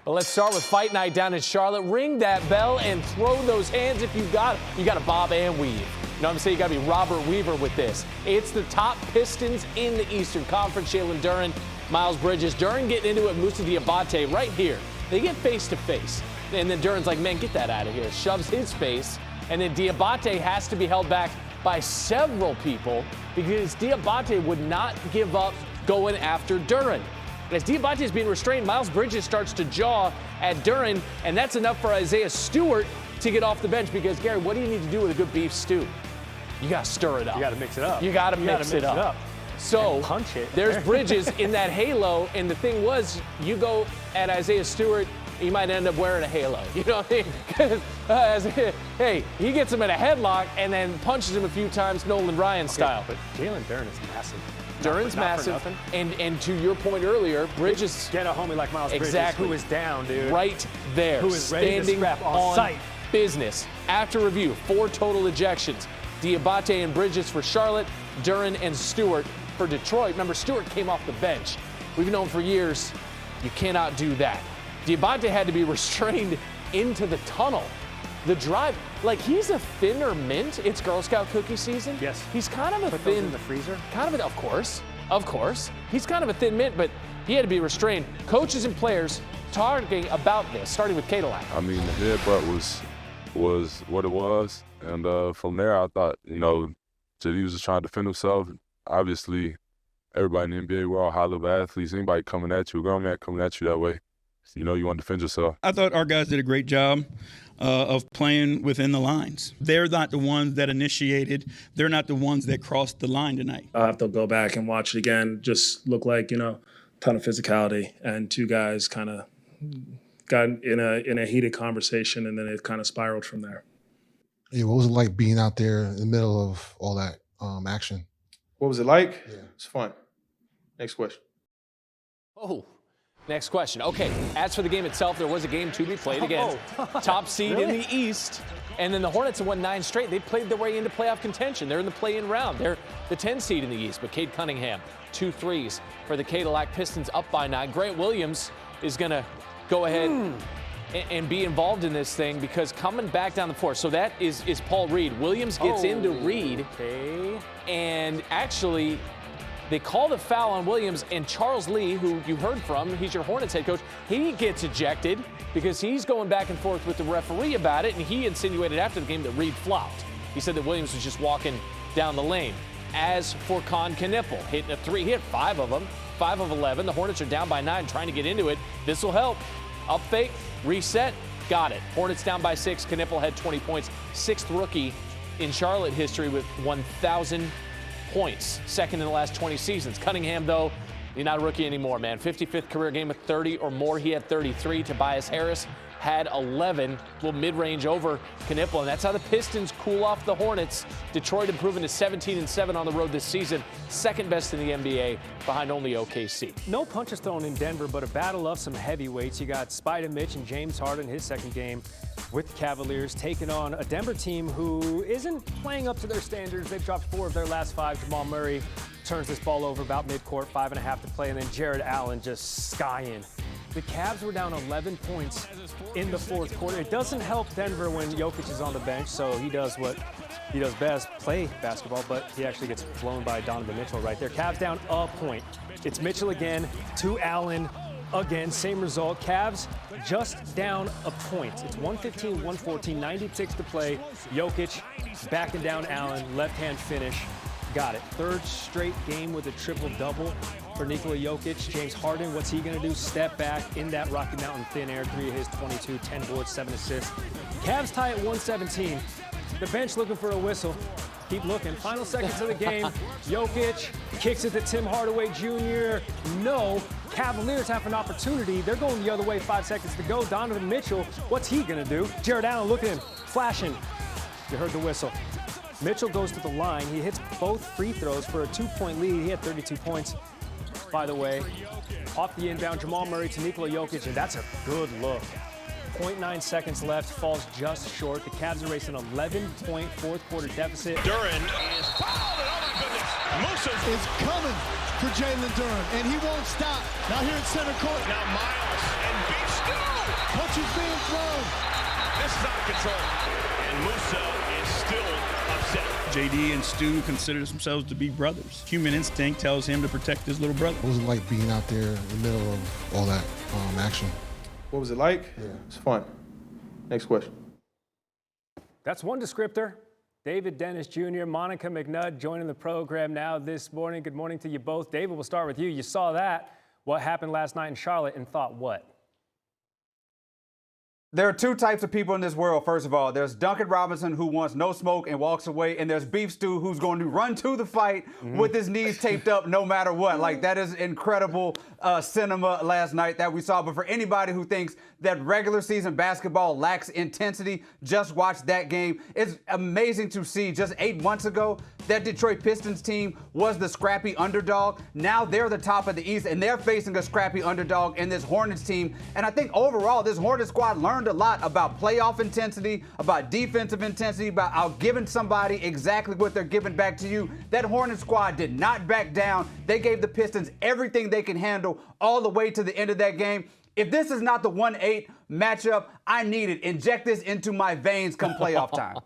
Well, let's start with fight night down in Charlotte. Ring that bell and throw those hands if you got it. You got to bob and weave. You know what I'm saying? You got to be Robert Weaver with this. It's the top Pistons in the Eastern Conference. Jalen Duren, Miles Bridges. Duren getting into it, Moussa Diabate right here. They get face to face. And then Duren's like, man, get that out of here. Shoves his face. And then Diabate has to be held back by several people because Diabate would not give up going after Duren. As Diabate is being restrained, Miles Bridges starts to jaw at Duren, and that's enough for Isaiah Stewart to get off the bench because, Gary, what do you need to do with a good beef stew? You got to stir it up. You got to mix it up. You got to mix it up. So punch it. There's Bridges in that halo, and the thing was, you go at Isaiah Stewart, you might end up wearing a halo. You know what I mean? Hey, he gets him in a headlock and then punches him a few times Nolan Ryan style. But Jalen Duren is massive. Duren's massive, and to your point earlier, Bridges get a homie like Miles Bridges, who is down, dude, right there, who is ready to scrap on site. Business. After review, 4 total ejections. Diabate and Bridges for Charlotte, Duren and Stewart for Detroit. Remember, Stewart came off the bench. We've known for years you cannot do that. Diabate had to be restrained into the tunnel. The drive, like he's a thinner mint. It's Girl Scout cookie season. Yes. He's kind of a Put thin. those in the freezer? Kind of, of course. He's kind of a thin mint, but he had to be restrained. Coaches and players talking about this, starting with Cadillac. I mean, the headbutt was what it was. And from there, I thought, you know, he was just trying to defend himself. Obviously, everybody in the NBA, we're all high-level athletes. Anybody coming at you, a grown man coming at you that way, you know you want to defend yourself. I thought our guys did a great job of playing within the lines. They're not the ones that initiated. They're not the ones that crossed the line tonight. I'll have to go back and watch it again. Just looked like, you know, a ton of physicality. And 2 guys kind of got in a heated conversation, and then it kind of spiraled from there. Yeah, what was it like being out there in the middle of all that action? What was it like? Yeah. It's fun. Next question. Oh, next question. Okay, as for the game itself, there was a game to be played again. Top seed in the East. And then the Hornets have won 9 straight. They played their way into playoff contention. They're in the play-in round. They're the 10 seed in the East. But Cade Cunningham, 2 threes for the Cadillac Pistons up by 9. Grant Williams is going to go ahead and be involved in this thing because coming back down the floor. So that is Paul Reed. Williams gets into Reed. Okay. And actually, they call the foul on Williams, and Charles Lee, who you heard from, he's your Hornets head coach, he gets ejected because he's going back and forth with the referee about it, and he insinuated after the game that Reed flopped. He said that Williams was just walking down the lane. As for Con Knippel, hitting a 3, he hit 5 of them, 5 of 11. The Hornets are down by 9, trying to get into it. This will help. Up fake, reset, got it. Hornets down by 6. Knippel had 20 points. 6th rookie in Charlotte history with 1,000 points. 2nd in the last 20 seasons. Cunningham, though, he's not a rookie anymore, man. 55th career game with 30 or more. He had 33. Tobias Harris had 11. A little mid-range over Knippel, and that's how the Pistons cool off the Hornets. Detroit improving to 17-7 on the road this season. 2nd best in the NBA, behind only OKC. No punches thrown in Denver, but a battle of some heavyweights. You got Spider Mitch and James Harden, his 2nd game with the Cavaliers, taking on a Denver team who isn't playing up to their standards. They've dropped 4 of their last 5. Jamal Murray turns this ball over about midcourt, 5.5 to play, and then Jared Allen just skying. The Cavs were down 11 points in the 4th quarter. It doesn't help Denver when Jokic is on the bench, so he does what he does best, play basketball, but he actually gets blown by Donovan Mitchell right there. Cavs down a point. It's Mitchell again to Allen again, same result. Cavs just down a point. It's 115-114, 96 to play. Jokic backing down Allen, left-hand finish. Got it. 3rd straight game with a triple-double for Nikola Jokic. James Harden, what's he going to do? Step back in that Rocky Mountain thin air. 3 of his 22, 10 boards, 7 assists. Cavs tie at 117. The bench looking for a whistle. Keep looking. Final seconds of the game. Jokic kicks it to Tim Hardaway Jr. No. Cavaliers have an opportunity. They're going the other way. 5 seconds to go. Donovan Mitchell, what's he going to do? Jared Allen, look at him. Flashing. You heard the whistle. Mitchell goes to the line. He hits both free throws for a 2-point lead. He had 32 points, by the way. Off the inbound, Jamal Murray to Nikola Jokic, and that's a good look. 0.9 seconds left, falls just short. The Cavs are racing 11-point 4th quarter deficit. Duren is fouled, and oh my goodness, Moussa is coming for Jalen Duren, and he won't stop. Now here at center court. Now Miles, and beat still. punch is being thrown. This is out of control. And Musa is still upset. JD and Stu consider themselves to be brothers. Human instinct tells him to protect his little brother. What was it like being out there in the middle of all that action? What was it like? Yeah. It's fun. Next question. That's one descriptor. David Dennis Jr., Monica McNutt joining the program now this morning. Good morning to you both. David, we'll start with you. You saw that, what happened last night in Charlotte, and thought what? There are two types of people in this world, first of all. There's Duncan Robinson, who wants no smoke and walks away, and there's Beef Stew, who's going to run to the fight with his knees taped up no matter what. Like, that is incredible cinema last night that we saw. But for anybody who thinks that regular season basketball lacks intensity, just watch that game. It's amazing to see just 8 months ago that Detroit Pistons team was the scrappy underdog. Now they're the top of the East, and they're facing a scrappy underdog in this Hornets team. And I think overall, this Hornets squad learned a lot about playoff intensity, about defensive intensity, about outgiving somebody exactly what they're giving back to you. That Hornets squad did not back down. They gave the Pistons everything they can handle all the way to the end of that game. If this is not the 1-8 matchup, I need it. Inject this into my veins come playoff time.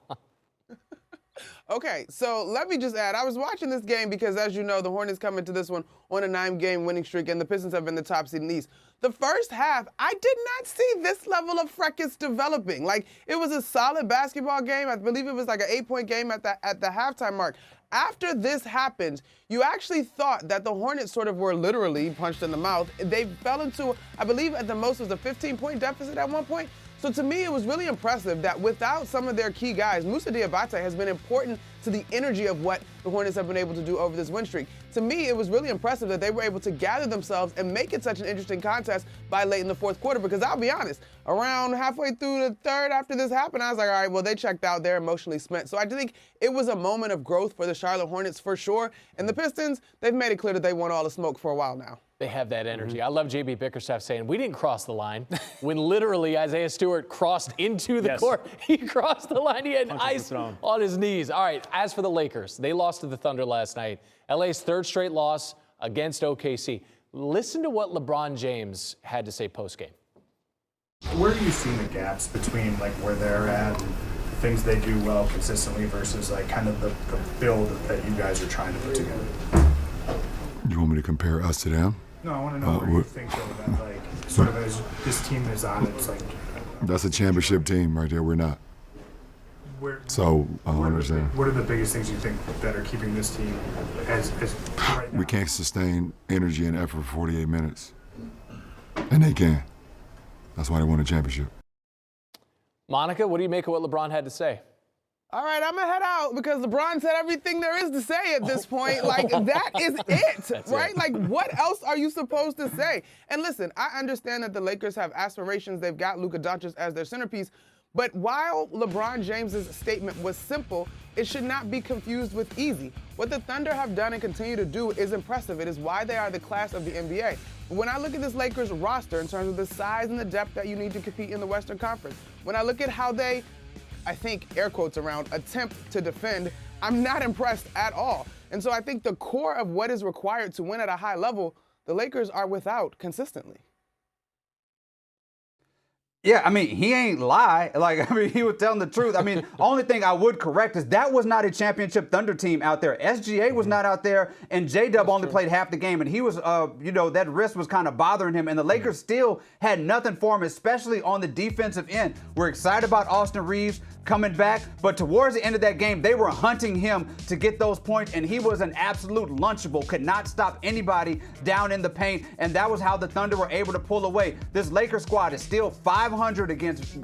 Okay, so let me just add, I was watching this game because, as you know, the Hornets come into this one on a 9-game winning streak, and the Pistons have been the top seed in the East. The first half, I did not see this level of fracas developing. Like, it was a solid basketball game. I believe it was like an 8-point game at the halftime mark. After this happened, you actually thought that the Hornets sort of were literally punched in the mouth. They fell into, I believe at the most was a 15-point deficit at one point. So to me, it was really impressive that without some of their key guys, Musa Diabate has been important to the energy of what the Hornets have been able to do over this win streak. To me, it was really impressive that they were able to gather themselves and make it such an interesting contest by late in the fourth quarter, because I'll be honest, around halfway through the third after this happened, I was like, all right, well, they checked out, they're emotionally spent. So I do think it was a moment of growth for the Charlotte Hornets for sure. And the Pistons, they've made it clear that they want all the smoke for a while now. They have that energy. I love JB Bickerstaff saying, we didn't cross the line. When literally Isaiah Stewart crossed into the court, he crossed the line. He had ice on his knees. All right, as for the Lakers, they lost to the Thunder last night. LA's third straight loss against OKC. Listen to what LeBron James had to say post-game. Where do you see the gaps between like where they're at and the things they do well consistently versus like kind of the build that you guys are trying to put together? You want me to compare us to them? No, I want to know where you think though that like sort of as this team is on, it's like that's a championship team right there. We're not. So I understand. What are the biggest things you think that are keeping this team as right now? We can't sustain energy and effort for 48 minutes, and they can. That's why they won a championship. Monica, what do you make of what LeBron had to say? All right, I'm going to head out because LeBron said everything there is to say at this point. Like, that is it, right? Like, what else are you supposed to say? And listen, I understand that the Lakers have aspirations. They've got Luka Doncic as their centerpiece. But while LeBron James's statement was simple, it should not be confused with easy. What the Thunder have done and continue to do is impressive. It is why they are the class of the NBA. But when I look at this Lakers roster in terms of the size and the depth that you need to compete in the Western Conference, when I look at how they, I think, air quotes around, attempt to defend, I'm not impressed at all. And so I think the core of what is required to win at a high level, the Lakers are without consistently. Yeah, I mean, he ain't lie. Like, I mean, he was telling the truth. I mean, only thing I would correct is that was not a championship Thunder team out there. SGA was not out there, and J-Dub only played half the game, and he was, you know, that wrist was kind of bothering him, and the Lakers still had nothing for him, especially on the defensive end. We're excited about Austin Reeves coming back, but towards the end of that game, they were hunting him to get those points, and he was an absolute lunchable, could not stop anybody down in the paint, and that was how the Thunder were able to pull away. This Lakers squad is still 500 against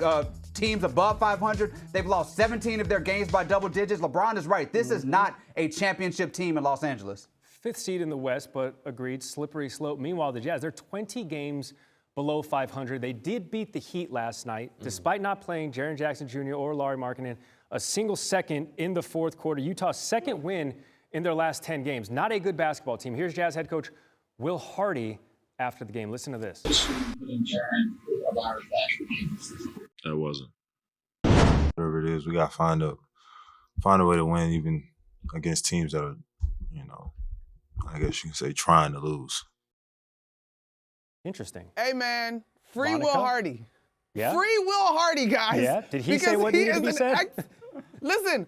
teams above 500. They've lost 17 of their games by double digits. LeBron is right. This is not a championship team in Los Angeles. Fifth seed in the West, but agreed, slippery slope. Meanwhile, the Jazz, they're 20 games below 500. They did beat the Heat last night, despite not playing Jaren Jackson Jr. or Lauri Markkanen a single second in the fourth quarter. Utah's second win in their last 10 games. Not a good basketball team. Here's Jazz head coach Will Hardy after the game. Listen to this. That wasn't. Whatever it is, we got to find a way to win, even against teams that are, you know, I guess you can say trying to lose. Interesting. Hey, man, free Monica? Will Hardy. Yeah. Free Will Hardy, guys. Yeah. Did he say what needed to be said? Listen,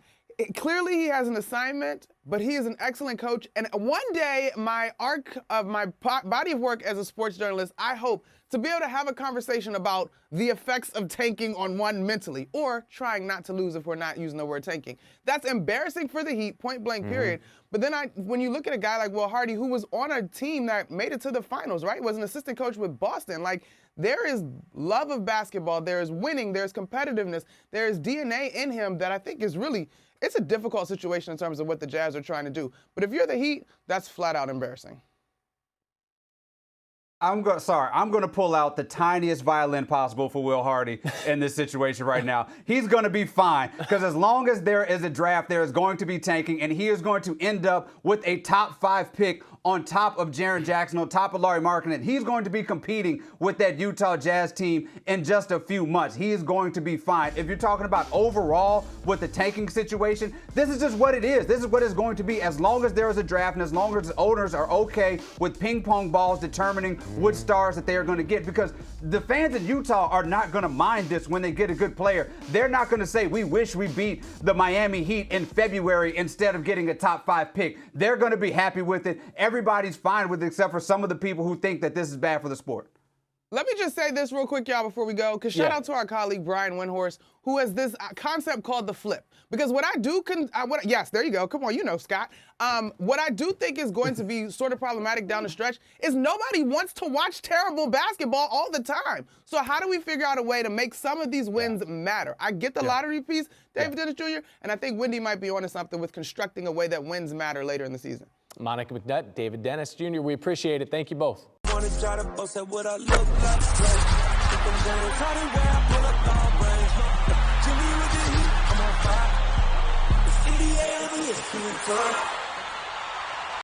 clearly he has an assignment, but he is an excellent coach. And one day, my arc of my body of work as a sports journalist, I hope to be able to have a conversation about the effects of tanking on one mentally, or trying not to lose if we're not using the word tanking. That's embarrassing for the Heat, point blank, period. But then when you look at a guy like Will Hardy, who was on a team that made it to the finals, right? Was an assistant coach with Boston. Like, there is love of basketball, there is winning, there's competitiveness, there is DNA in him that I think is really, it's a difficult situation in terms of what the Jazz are trying to do. But if you're the Heat, that's flat out embarrassing. I'm going to pull out the tiniest violin possible for Will Hardy in this situation right now. He's going to be fine, because as long as there is a draft, there is going to be tanking, and he is going to end up with a top 5 pick on top of Jaren Jackson, on top of Lauri Markkanen. He's going to be competing with that Utah Jazz team in just a few months. He is going to be fine. If you're talking about overall with the tanking situation, this is just what it is. This is what it's going to be as long as there is a draft and as long as the owners are okay with ping pong balls determining which stars that they are going to get, because the fans in Utah are not going to mind this when they get a good player. They're not going to say, we wish we beat the Miami Heat in February instead of getting a top 5 pick. They're going to be happy with it. Everybody's fine with it except for some of the people who think that this is bad for the sport. Let me just say this real quick, y'all, before we go, because shout out to our colleague Brian Windhorst, who has this concept called the flip. Because what I do, yes, there you go. Come on, you know, Scott. What I do think is going to be sort of problematic down the stretch is nobody wants to watch terrible basketball all the time. So how do we figure out a way to make some of these wins matter? I get the lottery piece, David Dennis Jr., and I think Wendy might be onto something with constructing a way that wins matter later in the season. Monica McNutt, David Dennis Jr., we appreciate it. Thank you both. I'm on fire. It's 88 over here.